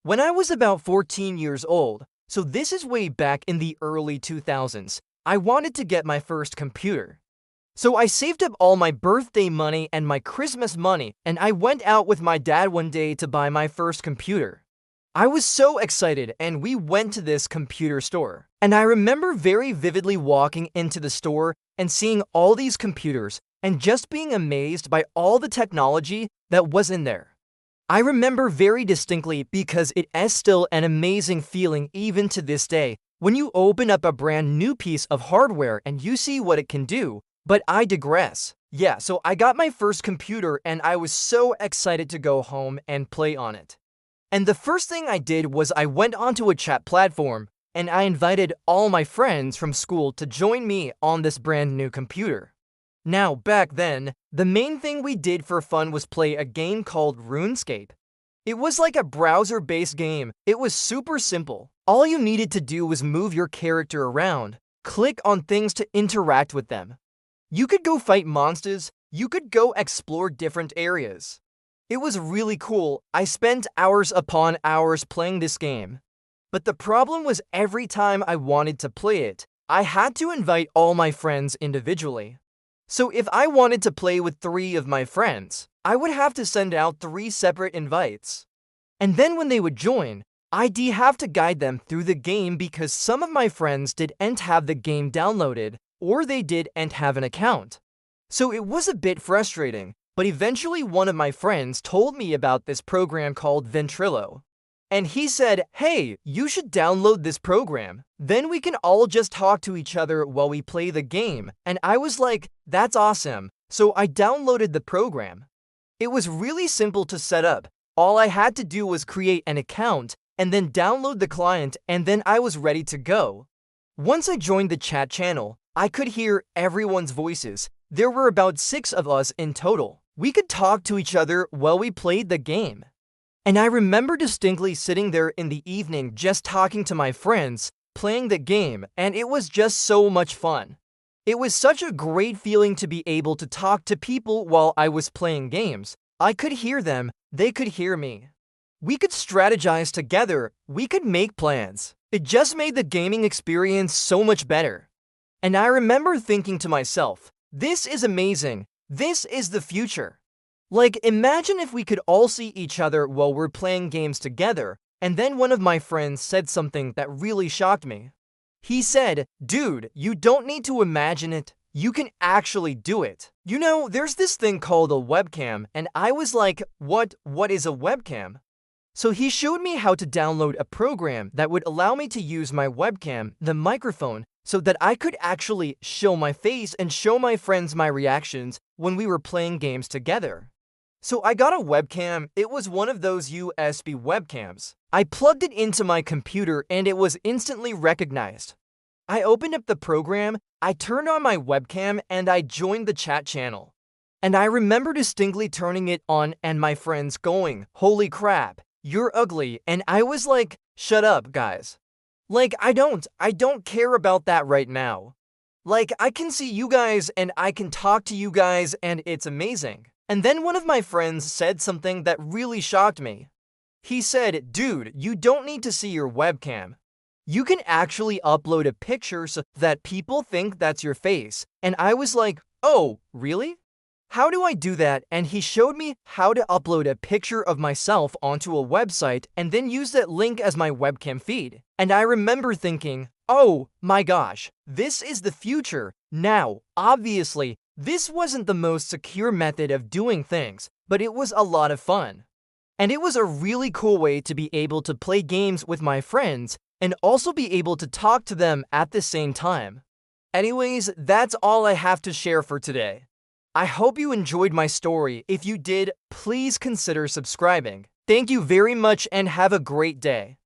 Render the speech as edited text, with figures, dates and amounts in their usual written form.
When I was about 14 years old, so this is way back in the early 2000s, I wanted to get my first computer. So I saved up all my birthday money and my Christmas money, and I went out with my dad one day to buy my first computer. I was so excited, and we went to this computer store. And I remember very vividly walking into the store and seeing all these computers and just being amazed by all the technology that was in there. I remember very distinctly because it is still an amazing feeling even to this day when you open up a brand new piece of hardware and you see what it can do. But I digress. Yeah, so I got my first computer and I was so excited to go home and play on it. And the first thing I did was I went onto a chat platform and I invited all my friends from school to join me on this brand new computer. Now, back then, the main thing we did for fun was play a game called RuneScape. It was like a browser-based game. It was super simple. All you needed to do was move your character around, click on things to interact with them. You could go fight monsters, you could go explore different areas. It was really cool. I spent hours upon hours playing this game. But the problem was every time I wanted to play it, I had to invite all my friends individually. So if I wanted to play with 3 of my friends, I would have to send out 3 separate invites. And then when they would join, I'd have to guide them through the game because some of my friends didn't have the game downloaded, or they didn't have an account. So it was a bit frustrating, but eventually one of my friends told me about this program called Ventrilo. And he said, hey, you should download this program. Then we can all just talk to each other while we play the game. And I was like, that's awesome. So I downloaded the program. It was really simple to set up. All I had to do was create an account and then download the client, and then I was ready to go. Once I joined the chat channel, I could hear everyone's voices. There were about 6 of us in total. We could talk to each other while we played the game. And I remember distinctly sitting there in the evening just talking to my friends, playing the game, and it was just so much fun. It was such a great feeling to be able to talk to people while I was playing games. I could hear them, they could hear me. We could strategize together, we could make plans. It just made the gaming experience so much better. And I remember thinking to myself, this is amazing, this is the future. Like, imagine if we could all see each other while we're playing games together, and then one of my friends said something that really shocked me. He said, dude, you don't need to imagine it, you can actually do it. You know, there's this thing called a webcam, and I was like, what is a webcam? So he showed me how to download a program that would allow me to use my webcam, the microphone, so that I could actually show my face and show my friends my reactions when we were playing games together. So I got a webcam. It was one of those USB webcams. I plugged it into my computer and it was instantly recognized. I opened up the program, I turned on my webcam, and I joined the chat channel. And I remember distinctly turning it on and my friends going, holy crap, you're ugly. And I was like, shut up, guys. Like, I don't care about that right now. Like, I can see you guys and I can talk to you guys and it's amazing. And then one of my friends said something that really shocked me. He said, dude, you don't need to see your webcam. You can actually upload a picture so that people think that's your face. And I was like, oh, really? How do I do that? And he showed me how to upload a picture of myself onto a website and then use that link as my webcam feed. And I remember thinking, oh my gosh, this is the future. Now, obviously, this wasn't the most secure method of doing things, but it was a lot of fun. And it was a really cool way to be able to play games with my friends and also be able to talk to them at the same time. Anyways, that's all I have to share for today. I hope you enjoyed my story. If you did, please consider subscribing. Thank you very much and have a great day.